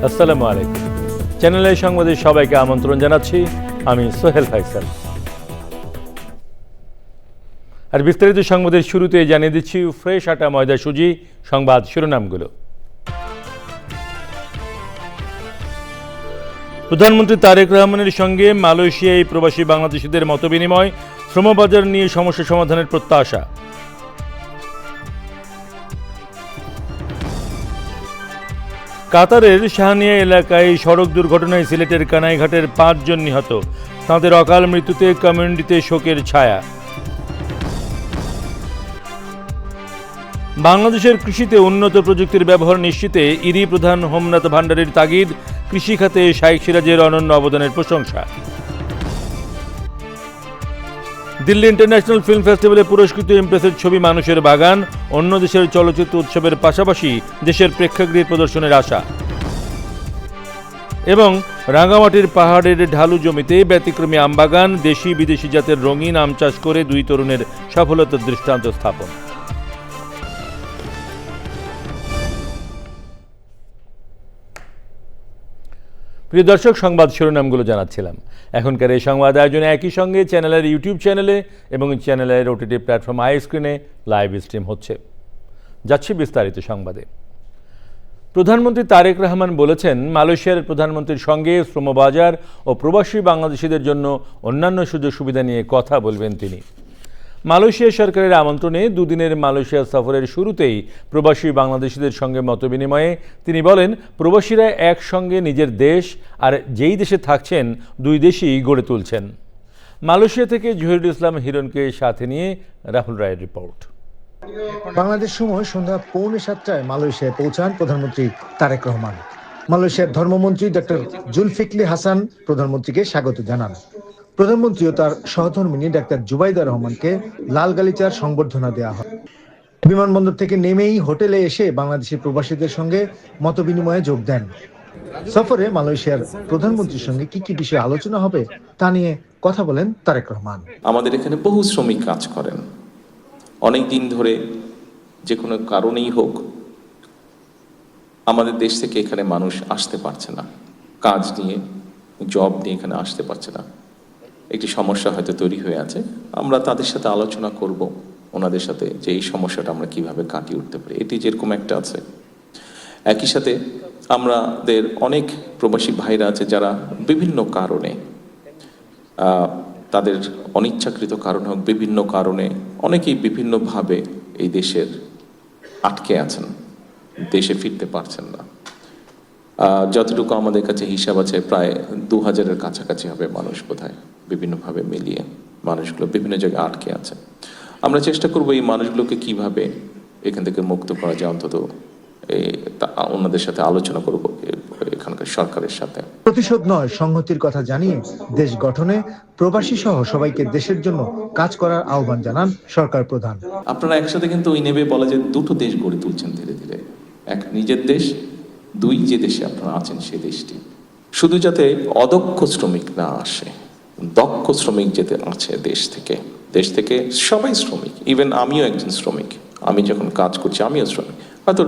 আসসালামু আলাইকুম। চ্যানেলের সংবাদে সবাইকে আমন্ত্রণ জানাচ্ছি। আমি সোহেল ফাইসাল। আর বিস্তারিত সংবাদের শুরুতে জানিয়ে দিচ্ছি ফ্রেশ আটা ময়দা সুজি সংবাদ শিরোনামগুলো। প্রধানমন্ত্রী তারেক রহমানের সঙ্গে মালয়েশিয়ায় প্রবাসী বাংলাদেশিদের মতবিনিময়, শ্রমবাজার নিয়ে সমস্যা সমাধানের প্রত্যাশা। কাতারের শাহনিয়া এলাকায় সড়ক দুর্ঘটনায় সিলেটের কানাইঘাটের 5 জন নিহত, তাঁদের অকাল মৃত্যুতে কমিউনিটিতে শোকের ছায়া। বাংলাদেশের কৃষিতে উন্নত প্রযুক্তির ব্যবহার নিশ্চিতে ইরি প্রধান হোমনাথ ভান্ডারীর তাগিদ, কৃষি খাতে শাইখ সিরাজের অনন্য অবদানের প্রশংসা। দিল্লি ইন্টারন্যাশনাল ফিল্ম ফেস্টিভ্যালে পুরস্কৃত ইমপ্রেসের ছবি মানুষের বাগান, অন্য দেশের চলচ্চিত্র উৎসবের পাশাপাশি দেশের প্রেক্ষাগৃহে প্রদর্শনের আশা। এবং রাঙ্গামাটির পাহাড়ের ঢালু জমিতে ব্যতিক্রমী আমবাগান, দেশি বিদেশি জাতের রঙিন আম চাষ করে 2 তরুণের সফলতার দৃষ্টান্ত স্থাপন। প্রিয় দর্শক, সংবাদ শিরোনামগুলো জানাচ্ছিলাম। এখনকার এই সংবাদ আয়োজনে একই সঙ্গে চ্যানেলের ইউটিউব চ্যানেলে এবং চ্যানেলের ওটিটি প্ল্যাটফর্ম আইস্ক্রিনে লাইভ স্ট্রিম হচ্ছে। যাচ্ছি বিস্তারিত সংবাদে। প্রধানমন্ত্রী তারেক রহমান বলেছেন, মালয়েশিয়ার প্রধানমন্ত্রীর সঙ্গে শ্রমবাজার ও প্রবাসী বাংলাদেশিদের জন্য অন্যান্য সুযোগ সুবিধা নিয়ে কথা বলবেন তিনি। মালয়েশিয়া সরকারের আমন্ত্রণে 2 দিনের মালয়েশিয়া সফরের শুরুতেই প্রবাসী বাংলাদেশিদের সঙ্গে মতবিনিময়ে তিনি বলেন, প্রবাসীরা একসঙ্গে নিজের দেশ আর যেই দেশে থাকছেন 2 দেশই গড়ে তুলছেন। মালয়েশিয়া থেকে জহিরুল ইসলাম হিরণকে সাথে নিয়ে রাহুল রায়ের রিপোর্ট। বাংলাদেশ সময় সন্ধ্যা 6:45 মালয়েশিয়ায় পৌঁছান প্রধানমন্ত্রী তারেক রহমান। মালয়েশিয়ার ধর্মমন্ত্রী ডক্টর জুলফিকলি হাসান প্রধানমন্ত্রীকে স্বাগত জানান। প্রধানমন্ত্রী ও তার সহধর্মিণী ডাক্তার জুবাইদা রহমানকে লাল গালিচার সংবর্ধনা দেওয়া হয়। বিমানবন্দর থেকে নেমেই হোটেলে এসে বাংলাদেশি প্রবাসীদের সঙ্গে মতবিনিময়ে যোগ দেন। সফরে মালয়েশিয়ার প্রধানমন্ত্রীর সঙ্গে কি কি বিষয়ে আলোচনা হবে তা নিয়ে কথা বলেন তারেক রহমান। আমাদের এখানে বহু শ্রমিক কাজ করেন, অনেক দিন ধরে যে কোনো কারণেই হোক আমাদের দেশ থেকে এখানে মানুষ আসতে পারছে না, কাজ নিয়ে জব নিয়ে এখানে আসতে পারছে না। একটি সমস্যা হয়তো তৈরি হয়ে আছে, আমরা তাদের সাথে আলোচনা করব ওনাদের সাথে যে এই সমস্যাটা আমরা কিভাবে কাটিয়ে উঠতে পারি। এটি যেরকম একটা আছে, একই সাথে আমাদের অনেক প্রবাসী ভাইরা আছে যারা বিভিন্ন কারণে, তাদের অনিচ্ছাকৃত কারণ হোক, বিভিন্ন কারণে অনেকেই বিভিন্নভাবে এই দেশের আটকে আছেন, দেশে ফিরতে পারছেন না। যতটুকু আমাদের কাছে হিসাব আছে প্রায় 2000-এর কাছাকাছি হবে মানুষ, বোধহয় বিভিন্নভাবে মিলিয়ে মানুষগুলো বিভিন্ন জায়গায় আটকে আছে। আমরা চেষ্টা করব এই মানুষগুলোকে কিভাবে এখান থেকে মুক্ত করা যায়, অন্তত ওনাদের সাথে আলোচনা করব এখানকার সরকারের সাথে। প্রতিশোধ নয়, সংহতির কথা জানিয়ে দেশ গঠনে প্রবাসী সহ সবাইকে দেশের জন্য কাজ করার আহ্বান জানান সরকার প্রধান। আপনারা একসাথে কিন্তু ওই নেবে বলা যে 2টো দেশ গড়ে তুলছেন ধীরে ধীরে। এক নিজের দেশ, 2 যে দেশে আপনারা আছেন সেই দেশটি। শুধু যাতে অদক্ষ শ্রমিক না আসে, দক্ষ শ্রমিক যেতে আছে দেশ থেকে সবাই শ্রমিক। ইভেন আমিও একজন শ্রমিক, আমি যখন কাজ করছি আমিও শ্রমিক, হয়তো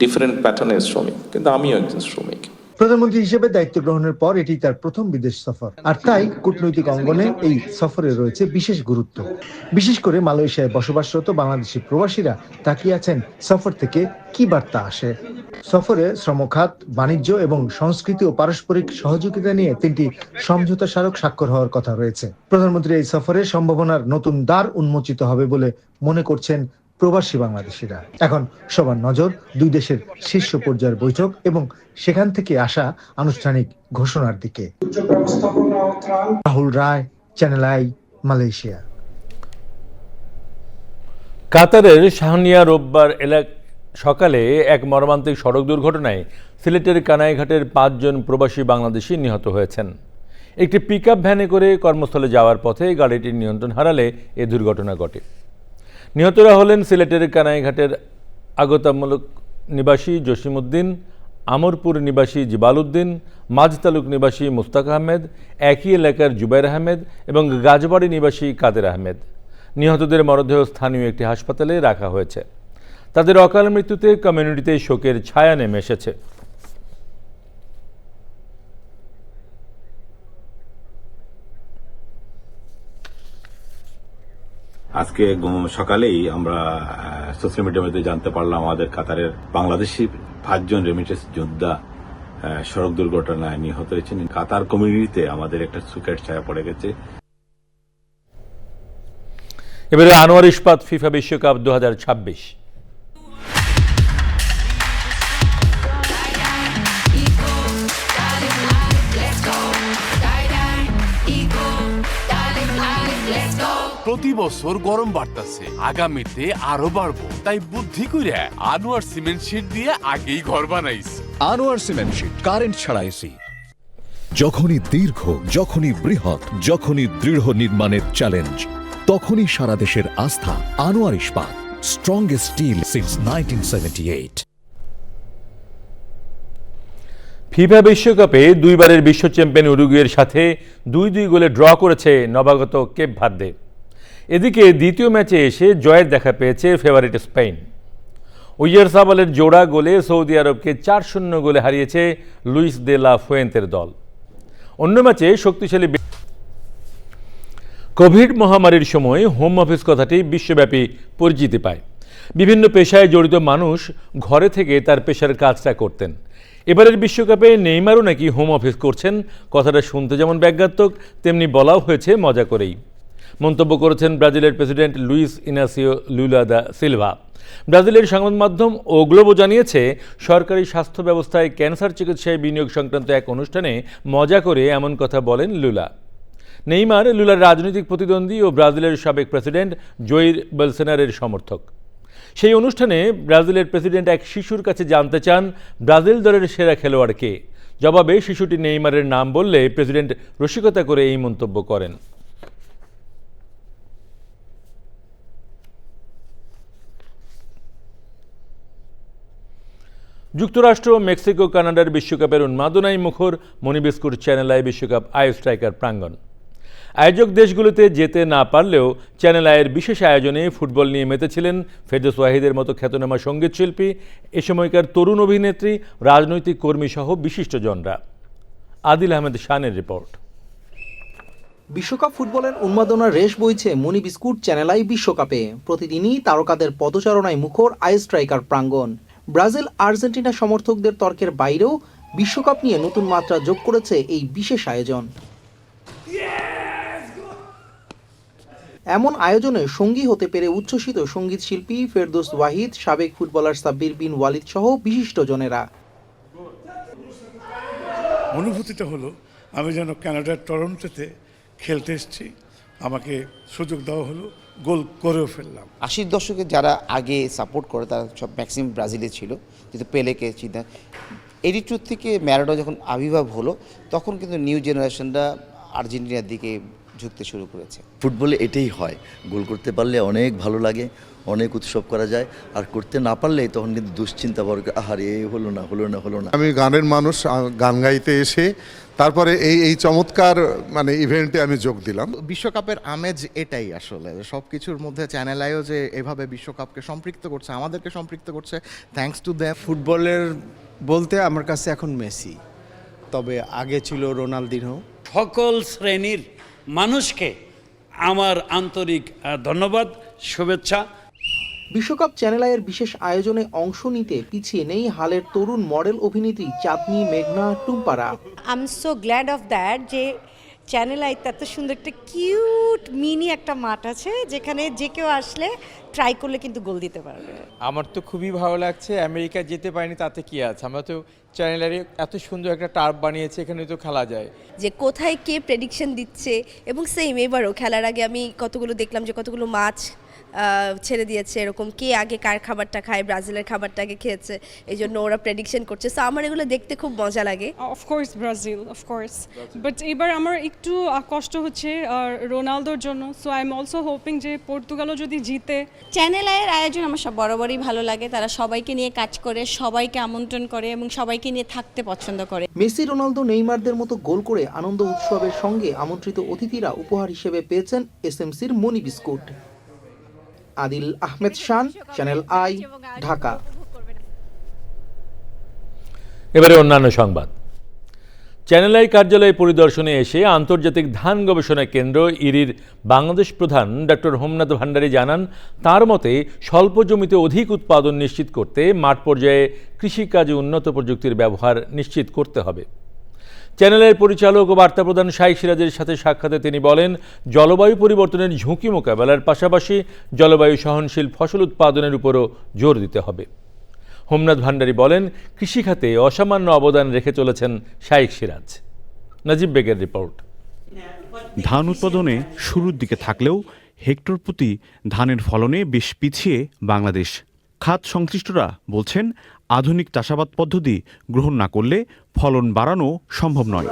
ডিফারেন্ট প্যাটার্নের শ্রমিক, কিন্তু আমিও একজন শ্রমিক। প্রধানমন্ত্রী হিসেবে দায়িত্ব গ্রহণের পর এটি তার প্রথম বিদেশ সফর, আর তাই কূটনৈতিক অঙ্গনে এই সফরে রয়েছে বিশেষ গুরুত্ব। বিশেষ করে মালয়েশিয়ায় বসবাসরত বাংলাদেশি প্রবাসীরা তাকিয়ে আছেন সফর থেকে কি বার্তা আসে। সফরে শ্রমখাত, বাণিজ্য এবং সংস্কৃতি ও পারস্পরিক সহযোগিতা নিয়ে 3টি সমঝোতা স্মারক স্বাক্ষর হওয়ার কথা রয়েছে। প্রধানমন্ত্রীর এই সফরে সম্ভাবনার নতুন দ্বার উন্মোচিত হবে বলে মনে করছেন প্রবাসী বাংলাদেশিরা। এখন সবার নজর 2 দেশের শীর্ষ পর্যায়ের বৈঠক এবং সেখান থেকে আসা আনুষ্ঠানিক ঘোষণার দিকে। রাহুল রায়, চ্যানেল আই, মালয়েশিয়া। কাতারের শাহনিয়া রোববার সকালে এক মর্মান্তিক সড়ক দুর্ঘটনায় সিলেটের কানাইঘাটের 5 জন প্রবাসী বাংলাদেশি নিহত হয়েছেন। একটি পিকআপ ভ্যানে করে কর্মস্থলে যাওয়ার পথে গাড়িটির নিয়ন্ত্রণ হারালে এ দুর্ঘটনা ঘটে। নিহতরা হলেন সিলেটের কানাইঘাটের আগতামূলক নিবাসী জসিমউদ্দিন, আমরপুর নিবাসী জিবালউদ্দিন, মাঝতালুক নিবাসী মুস্তাক আহমেদ, একই এলাকার জুবাইর আহমেদ এবং গাজবাড়ি নিবাসী কাদের আহমেদ। নিহতদের মরদেহ স্থানীয় একটি হাসপাতালে রাখা হয়েছে। তাদের অকাল মৃত্যুতে কমিউনিটিতে শোকের ছায়া নেমে এসেছে। আজকে সকালেই আমরা সোশ্যাল মিডিয়ার মধ্যে জানতে পারলাম আমাদের কাতারের বাংলাদেশি 5 জন রেমিটেন্স যোদ্ধা সড়ক দুর্ঘটনায় নিহত হয়েছেন। কাতার কমিউনিটিতে আমাদের একটা সুখের ছায়া পড়ে গেছে। এবারে আনোয়ার ইস্পাত ফিফা বিশ্বকাপ 2026। প্রতি বছর গরম বাড়তাছে, আগামীতে আরো বাড়বো। তাই বুদ্ধি কইরা আনোয়ার সিমেন্ট শীট দিয়ে আগেই ঘর বানাইছি। আনোয়ার সিমেন্ট শীট, কারেন্ট ছাড়া এসি। যখনই দীর্ঘ, যখনই বৃহৎ, যখনই দৃঢ় নির্মাণের চ্যালেঞ্জ, তখনই সারা দেশের আস্থা আনোয়ার ইস্পাত, স্ট্রংগেস্ট স্টিল সিন্স 1978। ফিফা বিশ্বকাপে দুইবারের বিশ্ব চ্যাম্পিয়ন উরুগুয়ের সাথে 2-2 গোলে ড্র করেছে নবাগত কেপ ভার্দে। এদিকে দ্বিতীয় ম্যাচে এসে জয়ের দেখা পেয়েছে ফেভারিট স্পেন। ওয়াইয়ারজাবালের জোড়া গোলে সৌদি আরবকে 4-0 গোলে হারিয়েছে লুইস দে লা ফুয়েন্তের দল। অন্য ম্যাচে শক্তিশালী কোভিড মহামারীর সময় হোম অফিস কথাটি বিশ্বব্যাপী পরিচিতি পায়। বিভিন্ন পেশায় জড়িত মানুষ ঘরে থেকে তার পেশার কাজটা করতেন। এবারের বিশ্বকাপে নেইমারও নাকি হোম অফিস করছেন। কথাটা শুনতে যেমন ব্যঙ্গাত্মক, তেমনি বলাও হয়েছে মজা করেই। মন্তব্য করেছেন ব্রাজিলের president Luiz Inacio Lula da Silva. ব্রাজিলের সংবাদ মাধ্যম ও গ্লোবো জানিয়েছে, সরকারি স্বাস্থ্য ব্যবস্থায় ক্যান্সার চিকিৎসায় বিনিয়োগ সংক্রান্ত এক অনুষ্ঠানে মজা করে এমন কথা বলেন লুলা। নেইমার লুলার রাজনৈতিক প্রতিদ্বন্দ্বী ও ব্রাজিলের সাবেক প্রেসিডেন্ট জয়ির বলসোনারোর সমর্থক। সেই অনুষ্ঠানে ব্রাজিলের প্রেসিডেন্ট এক শিশুর কাছে জানতে চান ব্রাজিল দলের সেরা খেলোয়াড় কে। জবাবে শিশুটি নেইমারের নাম বললে প্রেসিডেন্ট রসিকতা করে এই মন্তব্য করেন। যুক্তরাষ্ট্র, মেক্সিকো, কানাডার বিশ্বকাপের উন্মাদনায় মুখর মণিবিস্কুট চ্যানেল আই বিশ্বকাপ আই স্ট্রাইকার প্রাঙ্গণ। আয়োজক দেশগুলোতে যেতে না পারলেও চ্যানেল আইয়ের বিশেষ আয়োজনে ফুটবল নিয়ে মেতেছিলেন ফেরদৌস ওয়াহিদের মতো খ্যাতনামা সঙ্গীতশিল্পী, এ সময়কার তরুণ অভিনেত্রী, রাজনৈতিক কর্মী সহ বিশিষ্টজনরা। আদিল আহমেদ শানের রিপোর্ট। বিশ্বকাপ ফুটবলের উন্মাদনার রেশ বইছে মণিবিস্কুট চ্যানেল আই বিশ্বকাপে। প্রতিদিনই তারকাদের পদচারণায় মুখর আই স্ট্রাইকার প্রাঙ্গণ। ব্রাজিল আর্জেন্টিনা সমর্থকদের তর্কের বাইরেও বিশ্বকাপ নিয়ে নতুন মাত্রা যোগ করেছে এই বিশেষ আয়োজন। এমন আয়োজনে সঙ্গী হতে পেরে উচ্ছ্বসিত সঙ্গীত শিল্পী ফেরদৌস ওয়াহিদ, সাবেক ফুটবলার সাব্বির বিন ওয়ালিদ সহ বিশিষ্টজনেরা। অনুভূতিটা হলো আমি যেন কানাডার টরন্টোতে খেলতে এসেছি, আমাকে সুযোগ দেওয়া হলো, গোল করেও ফেললাম। 80-র দশকে যারা আগে সাপোর্ট করে তারা সব ম্যাক্সিমাম ব্রাজিলে ছিল, কিন্তু পেলেকে চিন্তা 82 থেকে ম্যারাডোনা যখন আবির্ভাব হলো তখন কিন্তু নিউ জেনারেশনরা আর্জেন্টিনার দিকে ঝুঁকতে শুরু করেছে। ফুটবলে এটাই হয়, গোল করতে পারলে অনেক ভালো লাগে, অনেক উৎসব করা যায়, আর করতে না পারলে তখন কিন্তু দুশ্চিন্তা ভর, আহারে হলো না। আমি গানের মানুষ, গান গাইতে এসে তারপরে এই চমৎকার ইভেন্টে আমি যোগ দিলাম। বিশ্বকাপের আমেজ এটাই আসলে, সব কিছুর মধ্যে চ্যানেল আইও যে এভাবে বিশ্বকাপকে সম্পৃক্ত করছে, আমাদেরকে সম্পৃক্ত করছে, থ্যাঙ্কস টু দ্যাম। ফুটবলের বলতে আমার কাছে এখন মেসি, তবে আগে ছিল রোনালদিনহো। সকল শ্রেণীর মানুষকে আমার আন্তরিক ধন্যবাদ, শুভেচ্ছা। বিশ্বকাপ চ্যানেল আইয়ের বিশেষ আয়োজনে অংশ নিতে পিছিয়ে নেই হালের তরুণ মডেল অভিনেত্রী চাঁদনি, মেঘনা, টুম্পারা। I am so glad of that যে চ্যানেল আইতে এত সুন্দর একটা কিউট মিনি একটা মাঠ আছে, যেখানে যে কেউ আসলে ট্রাই করলে কিন্তু গোল দিতে পারবে। আমার তো খুবই ভালো লাগছে। আমেরিকা যেতে পারিনি তাতে কি আছে, আমরা তো চ্যানেলের এত সুন্দর একটা টার্ফ বানিয়েছে, এখানে তো খেলা যায়। যে কোথায় কে প্রেডিকশন দিচ্ছে, এবং সেম এবারও খেলার আগে আমি কতগুলো দেখলাম যে কতগুলো মাছ ছেড়ে দিয়েছে, এরকম কে আগে কার খাবারটা খায়, ব্রাজিলের খাবারটা আগে খেয়েছে, এই জন্য ওরা প্রেডিকশন করছে। সো আমার এগুলো দেখতে খুব মজা লাগে। অফকোর্স ব্রাজিল, অফকোর্স, বাট এবার আমার একটু কষ্ট হচ্ছে রোনালদোর জন্য। So I am also hoping যে পর্তুগালও যদি জিতে। চ্যানেল আইয়ের আয়োজন আমার সব বরাবরই ভালো লাগে। তারা সবাইকে নিয়ে কাজ করে, সবাইকে আমন্ত্রণ করে এবং সবাইকে নিয়ে থাকতে পছন্দ করে। মেসি, রোনালদো, নেইমারদের মতো গোল করে আনন্দ উৎসবের সঙ্গে আমন্ত্রিত অতিথিরা উপহার হিসেবে পেয়েছেন এসএমসির মনি biscuit. Adil Ahmed Shan, channel I, Dhaka. এবারে অন্যান্য সংবাদ। চ্যানেল আই কার্যালয় পরিদর্শনে এসে আন্তর্জাতিক ধান গবেষণা কেন্দ্র ইরির বাংলাদেশ প্রধান ডক্টর হোমনাথ ভান্ডারী জানান, তার মতে স্বল্প জমিতে অধিক উৎপাদন নিশ্চিত করতে মাঠ পর্যায়ে কৃষিকাজে উন্নত প্রযুক্তির ব্যবহার নিশ্চিত করতে হবে। চ্যানেলের পরিচালক ও বার্তা প্রধান শাইখ সিরাজের সাথে সাক্ষাতে তিনি বলেন, জলবায়ু পরিবর্তনের ঝুঁকি মোকাবেলার পাশাপাশি জলবায়ু সহনশীল ফসল উৎপাদনের উপরও জোর দিতে হবে। হোমনাথ ভান্ডারী বলেন, কৃষিখাতে অসামান্য অবদান রেখে চলেছেন শাইখ সিরাজ। নাজিব বেগের রিপোর্ট। ধান উৎপাদনে শুরুর দিকে থাকলেও হেক্টর প্রতি ধানের ফলনে বেশ পিছিয়ে বাংলাদেশ। খাত সংশ্লিষ্টরা বলছেন, আধুনিক চাষাবাদ পদ্ধতি গ্রহণ না করলে ফলন বাড়ানো সম্ভব নয়।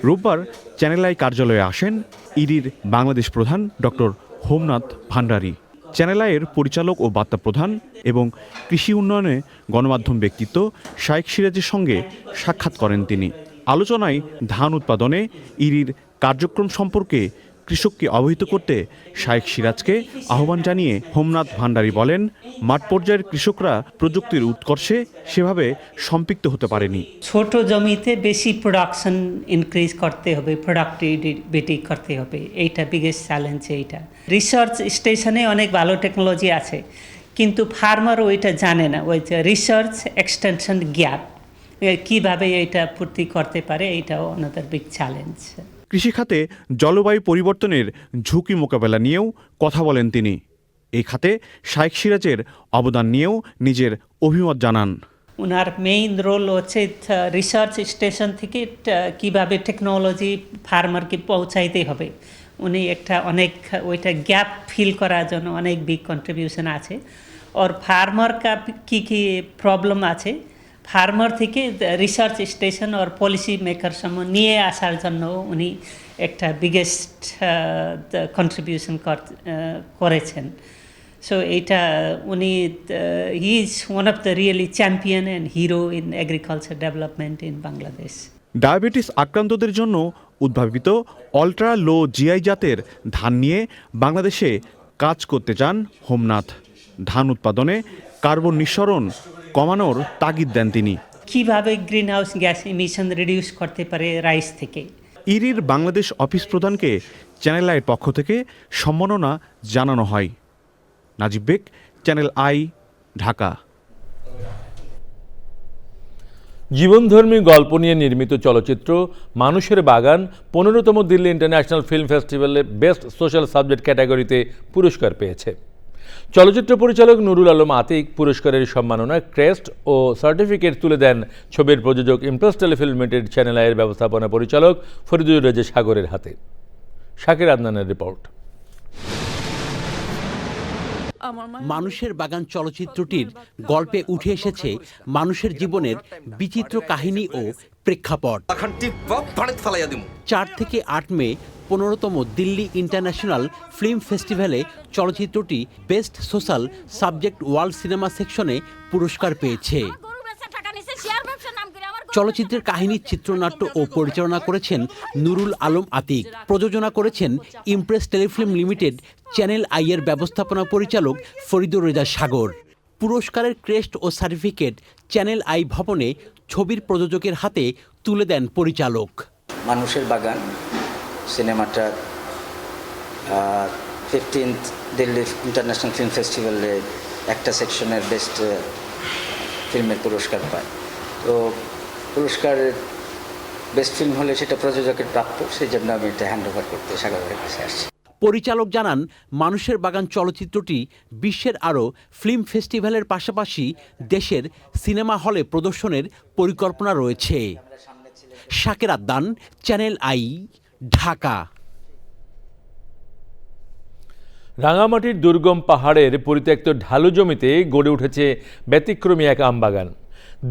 রোববার চ্যানেল আই কার্যালয়ে আসেন ইরির বাংলাদেশ প্রধান ডক্টর হোমনাথ ভান্ডারী। চ্যানেল আইয়ের পরিচালক ও বার্তা প্রধান এবং কৃষি উন্নয়নে গণমাধ্যম ব্যক্তিত্ব শাইখ সিরাজের সঙ্গে সাক্ষাৎ করেন তিনি। আলোচনায় ধান উৎপাদনে ইরির কার্যক্রম সম্পর্কে কৃষককে অবহিত করতে শাইখ সিরাজকে আহ্বান জানিয়ে হোমনাথ ভান্ডারী বলেন, মাঠ পর্যায়ের কৃষকরা প্রযুক্তির উৎকর্ষে সেভাবে সম্পৃক্ত হতে পারেনি। ছোট জমিতে বেশি প্রোডাকশন ইনক্রিজ করতে হবে, প্রোডাক্টিভিটি করতে হবে, এইটা বিগেস্ট চ্যালেঞ্জ। এইটা রিসার্চ স্টেশনে অনেক ভালো টেকনোলজি আছে, কিন্তু ফার্মার ওইটা জানে না। ওই রিসার্চ এক্সটেনশন গ্যাপ কিভাবে এটা পূর্তি করতে পারে, এইটাও অনাদার বিগ চ্যালেঞ্জ। কৃষিখাতে জলবায়ু পরিবর্তনের ঝুঁকি মোকাবেলা নিয়েও কথা বলেন তিনি। এই খাতে শাইখ সিরাজের অবদান নিয়েও নিজের অভিমত জানান। ওনার মেইন রোল হচ্ছে রিসার্চ স্টেশন থেকে কিভাবে টেকনোলজি ফার্মারকে পৌঁছাইতে হবে। উনি একটা অনেক ওইটা গ্যাপ ফিল করার জন্য অনেক বিগ কন্ট্রিবিউশন আছে। আর ফার্মার কী কী প্রবলেম আছে, ফার্মার থেকে রিসার্চ স্টেশন আর পলিসি মেকার সময় নিয়ে আসার জন্য উনি একটা বিগেস্ট কন্ট্রিবিউশন করেছেন। সো এইটা উনি he is one of the really champion and hero in agriculture development in Bangladesh. Diabetes আক্রান্তদের জন্য উদ্ভাবিত আল্ট্রা লো জিআই জাতের ধান নিয়ে বাংলাদেশে কাজ করতে চান হোমনাথ। ধান উৎপাদনে কার্বন নিঃসরণ কমানোর তাগিদ দেন তিনি। কিভাবে green house gas emission reduce করতে পারে রাইস থেকে। ইরির বাংলাদেশ অফিস প্রধানকে চ্যানেল আইয়ের পক্ষ থেকে সম্মাননা জানানো হয়। নাজিব বেগ, চ্যানেল আই, ঢাকা। জীবনধর্মী গল্প নিয়ে নির্মিত চলচ্চিত্র মানুষের বাগান 15তম দিল্লি ইন্টারন্যাশনাল ফিল্ম ফেস্টিভ্যালে বেস্ট সোশ্যাল সাবজেক্ট ক্যাটাগরিতে পুরস্কার পেয়েছে। চলচ্চিত্র পরিচালক নুরুল আলম আতিক পুরস্কারের সম্মাননা ক্রেস্ট ও সার্টিফিকেট তুলে দেন ছবির প্রযোজক ইমপ্রেস টেলিফিল্ম লিমিটেড চ্যানেল আইয়ের ব্যবস্থাপনা পরিচালক ফরিদুর রেজা সাগরের হাতে। শাকির আদনানের রিপোর্ট। মানুষের বাগান চলচ্চিত্রটির গল্পে উঠে এসেছে মানুষের জীবনের বিচিত্র কাহিনী ও প্রেক্ষাপট। 4 থেকে 8 মে 15তম দিল্লি ইন্টারন্যাশনাল ফিল্ম ফেস্টিভ্যালে চলচ্চিত্রটি best social subject world cinema সেকশনে পুরস্কার পেয়েছে। চলচ্চিত্রের কাহিনীর চিত্রনাট্য ও পরিচালনা করেছেন নুরুল আলম আতিক, প্রযোজনা করেছেন ইমপ্রেস টেলিফিল্ম লিমিটেড চ্যানেল আইয়ের ব্যবস্থাপনা পরিচালক ফরিদুর রেজা সাগর। পুরস্কারের ক্রেস্ট ও সার্টিফিকেট চ্যানেল আই ভবনে ছবির প্রযোজকের হাতে তুলে দেন পরিচালক। মানুষের বাগান সিনেমাটা 15th দিল্লি ইন্টারন্যাশনাল ফিল্ম ফেস্টিভ্যালে একটা সেকশনের বেস্ট ফিল্মের পুরস্কার পায়। তো পুরস্কারের বেস্ট ফিল্ম হলে সেটা প্রযোজকের প্রাপ্য, সেই জন্য আমি এটা হ্যান্ড ওভার করতে সাগরের কাছে আসছি। পরিচালক জানান, মানুষের বাগান চলচ্চিত্রটি বিশ্বের আরও ফিল্ম ফেস্টিভ্যালের পাশাপাশি দেশের সিনেমা হলে প্রদর্শনের পরিকল্পনা রয়েছে। Shakir Adnan, channel I, Dhaka. রাঙামাটির দুর্গম পাহাড়ের পরিত্যক্ত ঢালু জমিতে গড়ে উঠেছে ব্যতিক্রমী এক আমবাগান।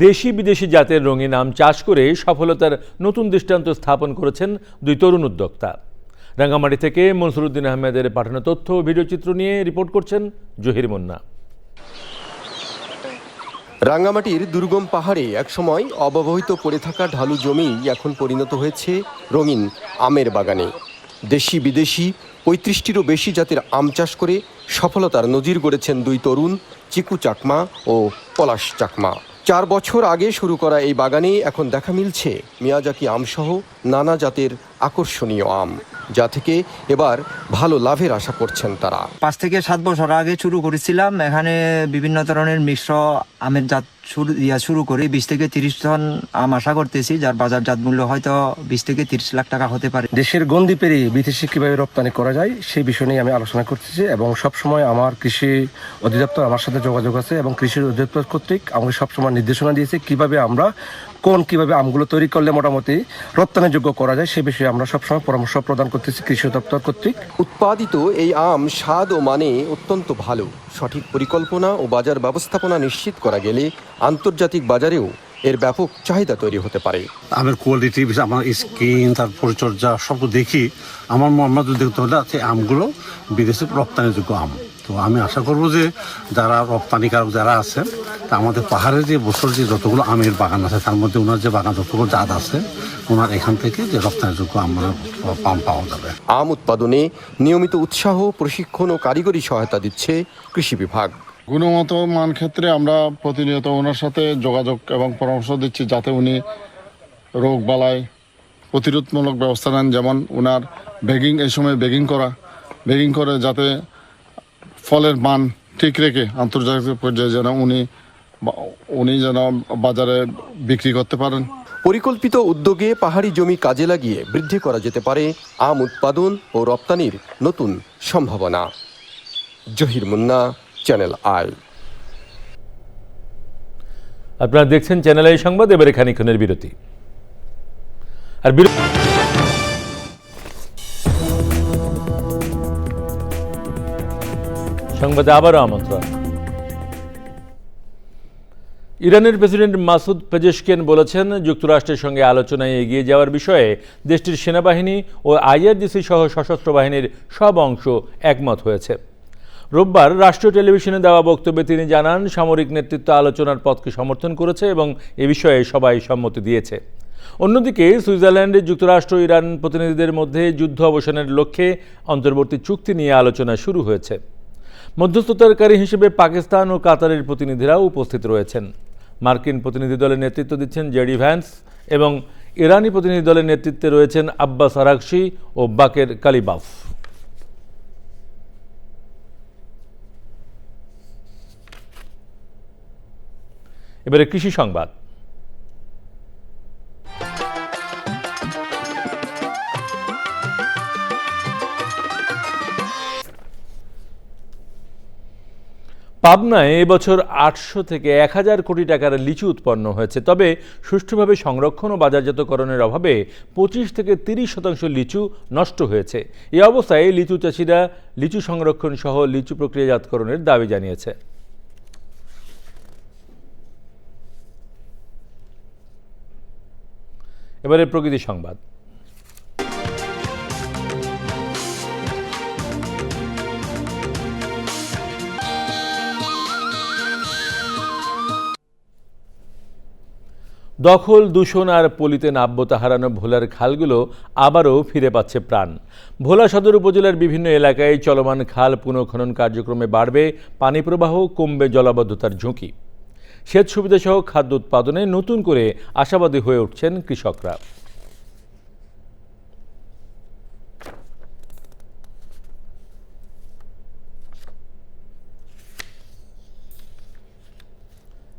দেশি বিদেশি জাতের রঙিন আম চাষ করে সফলতার নতুন দৃষ্টান্ত স্থাপন করেছেন 2 তরুণ উদ্যোক্তা। রাঙামাটি থেকে মনসুরুদ্দিন আহমেদের পাঠানো তথ্য ও ভিডিওচিত্র নিয়ে রিপোর্ট করছেন জহির মুন্না। রাঙামাটির দুর্গম পাহাড়ে একসময় অব্যবহৃত পড়ে থাকা ঢালু জমি এখন পরিণত হয়েছে রঙিন আমের বাগানে। দেশি বিদেশি 35টিরও বেশি জাতের আম চাষ করে সফলতার নজির গড়েছেন 2 তরুণ, চিকু চাকমা ও পলাশ চাকমা। 4 বছর আগে শুরু করা এই বাগানে এখন দেখা মিলছে মিয়াজাকি আমসহ নানা জাতের আকর্ষণীয় আম, যা থেকে এবার ভালো লাভের আশা করছেন তারা। 5 থেকে 7 বছর আগে শুরু করেছিলাম। এখানে বিভিন্ন ধরনের মিশ্র আমের জাত শুরু করি। 20 থেকে 30 টন আম আশা করতেছি, যার বাজারজাত মূল্য হয়তো 20 থেকে 30 লাখ টাকা হতে পারে। দেশের গণ্ডি পেরিয়ে বিদেশে কিভাবে রপ্তানি করা যায় সেই বিষয় নিয়ে আমি আলোচনা করতেছি এবং সবসময় আমার কৃষি অধিদপ্তর আমার সাথে যোগাযোগ আছে এবং কৃষি অধিদপ্তর কর্তৃক আমাকে সবসময় নির্দেশনা দিয়েছে কিভাবে আমগুলো তৈরি করলে মোটামুটি রপ্তানিযোগ্য করা যায় সে বিষয়ে আমরা সবসময় পরামর্শ প্রদান করতেছি কৃষি দপ্তর কর্তৃক। উৎপাদিত এই আম স্বাদ ও মানে অত্যন্ত ভালো। সঠিক পরিকল্পনা ও বাজার ব্যবস্থাপনা নিশ্চিত করা গেলে আন্তর্জাতিক বাজারেও এর ব্যাপক চাহিদা তৈরি হতে পারে। আমের কোয়ালিটি, আমার স্কিন, তার পরিচর্যা সব দেখি আমার মর্মাদ দেখতে হলে আমগুলো বিদেশে রপ্তানিযোগ্য আম। তো আমি আশা করব যে যারা রপ্তানিকারক যারা আছে, তা আমাদের পাহাড়ে যে বছর যে যতগুলো আমের বাগান আছে তার মধ্যে ওনার যে বাগান যতগুলো জাত আছে ওনার এখান থেকে যে রপ্তানিযোগ্য আম পাওয়া যাবে। আম উৎপাদনে নিয়মিত উৎসাহ, প্রশিক্ষণ ও কারিগরি সহায়তা দিচ্ছে কৃষি বিভাগ। গুণগত মান ক্ষেত্রে আমরা প্রতিনিয়ত ওনার সাথে যোগাযোগ এবং পরামর্শ দিচ্ছি যাতে উনি রোগ বালাই প্রতিরোধমূলক ব্যবস্থা নেন। যেমন ওনার ব্যাগিং, এই সময় ব্যাগিং করে যাতে ফলের মান ঠিক রেখে আন্তর্জাতিক পর্যায়ে যেন উনি যেন বাজারে বিক্রি করতে পারেন। পরিকল্পিত উদ্যোগে পাহাড়ি জমি কাজে লাগিয়ে বৃদ্ধি করা যেতে পারে আম উৎপাদন ও রপ্তানির নতুন সম্ভাবনা। Zahir Munna, channel I. আপনারা দেখছেন চ্যানেল আই সংবাদ। এবারে খানিকক্ষণের বিরতি। আর সংবাদে আবারও আমন্ত্রণ। ইরানের প্রেসিডেন্ট মাসুদ পেজেশকিয়ান বলেছেন, যুক্তরাষ্ট্রের সঙ্গে আলোচনায় এগিয়ে যাওয়ার বিষয়ে দেশটির সেনাবাহিনী ও আইআরজিসি সহ সশস্ত্র বাহিনীর সব অংশ একমত হয়েছে। রোববার রাষ্ট্রীয় টেলিভিশনে দেওয়া বক্তব্যে তিনি জানান, সামরিক নেতৃত্ব আলোচনার পথকে সমর্থন করেছে এবং এ বিষয়ে সবাই সম্মতি দিয়েছে। অন্যদিকে সুইজারল্যান্ডে যুক্তরাষ্ট্র ইরান প্রতিনিধিদের মধ্যে যুদ্ধ অবসানের লক্ষ্যে অন্তর্বর্তী চুক্তি নিয়ে আলোচনা শুরু হয়েছে। মধ্যস্থতাকারী হিসেবে পাকিস্তান ও কাতারের প্রতিনিধিরাও উপস্থিত রয়েছেন। মার্কিন প্রতিনিধি দলের নেতৃত্ব দিচ্ছেন জেডি ভ্যান্স এবং ইরানি প্রতিনিধি দলের নেতৃত্বে রয়েছেন আব্বাস আরাকশি ও বাকের কালিবাফ। এবারে কৃষি সংবাদ। পাবনায় এবছর 800 থেকে 1000 কোটি টাকার লিচু উৎপন্ন হয়েছে। তবে সুষ্ঠুভাবে সংরক্ষণ ও বাজারজাতকরণের অভাবে 25 থেকে 30% লিচু নষ্ট হয়েছে। এই অবস্থায় লিচু চাষিরা লিচু সংরক্ষণ সহ লিচু প্রক্রিয়াজাতকরণের দাবি জানিয়েছে। এবারে প্রকৃতি সংবাদ। দখল, দূষণ আর পলিতে নাব্যতা হারানো ভোলার খালগুলো আবারও ফিরে পাচ্ছে প্রাণ। ভোলা সদর উপজেলার বিভিন্ন এলাকায় চলমান খাল পুনঃখনন কার্যক্রমে বাড়বে পানি প্রবাহ, কমবে জলাবদ্ধতার ঝুঁকি। সেচ সুবিধাসহ খাদ্য উৎপাদনে নতুন করে আশাবাদী হয়ে উঠছেন কৃষকরা।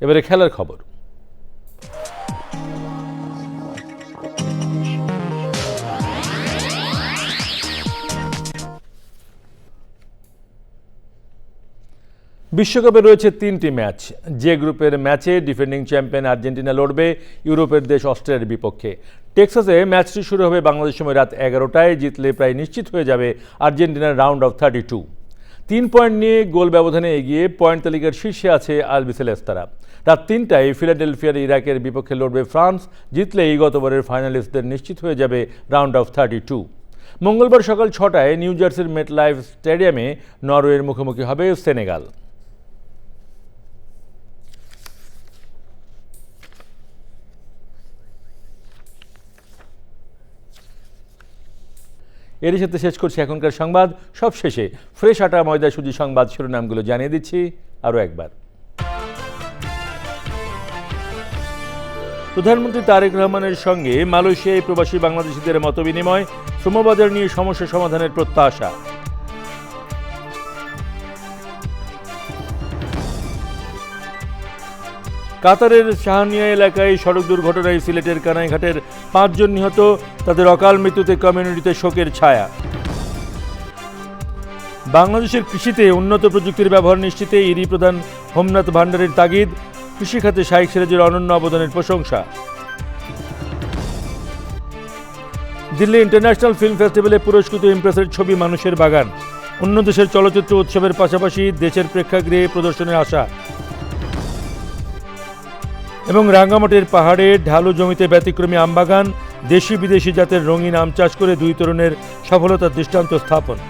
এবারে খেলার খবর। বিশ্বকাপে রয়েছে 3টি ম্যাচ। যে গ্রুপের ম্যাচে ডিফেন্ডিং চ্যাম্পিয়ন আর্জেন্টিনা লড়বে ইউরোপের দেশ অস্ট্রিয়ার বিপক্ষে। টেক্সাসে ম্যাচটি শুরু হবে বাংলাদেশ সময় রাত 11টায়। জিতলে প্রায় নিশ্চিত হয়ে যাবে আর্জেন্টিনার রাউন্ড অফ 32। 3 পয়েন্ট নিয়ে গোল ব্যবধানে এগিয়ে পয়েন্ট তালিকার শীর্ষে আছে আলবিসেলেস্তারা। রাত 3টায় ফিলাডেলফিয়ার ইরাকের বিপক্ষে লড়বে ফ্রান্স। জিতলেই গতবারের ফাইনালিস্টদের নিশ্চিত হয়ে যাবে রাউন্ড অফ 32। মঙ্গলবার সকাল 6টায় নিউ জার্সির মেটলাইফ স্টেডিয়ামে নরওয়ের মুখোমুখি হবে সেনেগাল। এরই সাথে শেষ করছি এখনকার সংবাদ। সব শেষে ফ্রেশ আটা ময়দা সুজি সংবাদ শিরোনামগুলো জানিয়ে দিচ্ছি আরও একবার। প্রধানমন্ত্রী তারেক রহমানের সঙ্গে মালয়েশিয়ায় প্রবাসী বাংলাদেশিদের মতবিনিময়, শ্রমবাজার নিয়ে সমস্যা সমাধানের প্রত্যাশা। কাতারের শাহনিয়া এলাকায় সড়ক দুর্ঘটনায় সিলেটের কানাইঘাটের 5 জন নিহত, তাদের অকাল মৃত্যুতে কমিউনিটিতে শোকের ছায়া। বাংলাদেশের কৃষিতে উন্নত প্রযুক্তির ব্যবহার নিশ্চিতে ইরি প্রধান হোমনাথ ভান্ডারীর তাগিদ, কৃষিখাতে শাইখ সিরাজের অনন্য অবদানের প্রশংসা। দিল্লি ইন্টারন্যাশনাল ফিল্ম ফেস্টিভ্যালে পুরস্কৃত ইমপ্রেসের ছবি মানুষের বাগান, অন্য দেশের চলচ্চিত্র উৎসবের পাশাপাশি দেশের প্রেক্ষাগৃহে প্রদর্শনের আশা। এবং রাঙ্গামাটির পাহাড়ে ঢালু জমিতে ব্যতিক্রমী আমবাগান, দেশি বিদেশি জাতের রঙিন আম চাষ করে 2 তরুণের সফলতার দৃষ্টান্ত স্থাপন।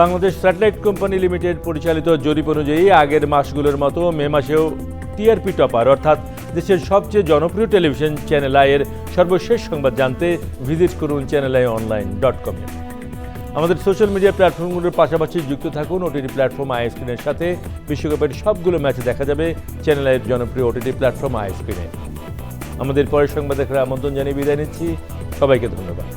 বাংলাদেশ স্যাটেলাইট কোম্পানি লিমিটেড পরিচালিত জরিপ অনুযায়ী আগের মাসগুলোর মতো মে মাসেও টিআরপি টপার অর্থাৎ দেশের সবচেয়ে জনপ্রিয় টেলিভিশন চ্যানেল আই এর সর্বশেষ সংবাদ জানতে ভিজিট করুন channelionline.com। আমাদের সোশ্যাল মিডিয়া প্ল্যাটফর্মগুলোর পাশাপাশি যুক্ত থাকুন ওটিটি প্ল্যাটফর্ম আই স্ক্রিনের সাথে। বিশ্বকাপের সবগুলো ম্যাচ দেখা যাবে চ্যানেল আইয়ের জনপ্রিয় ওটিটি প্ল্যাটফর্ম আই স্ক্রিনে। আমাদের পরের সংবাদ দেখার আমন্ত্রণ জানিয়ে বিদায় নিচ্ছি। সবাইকে ধন্যবাদ।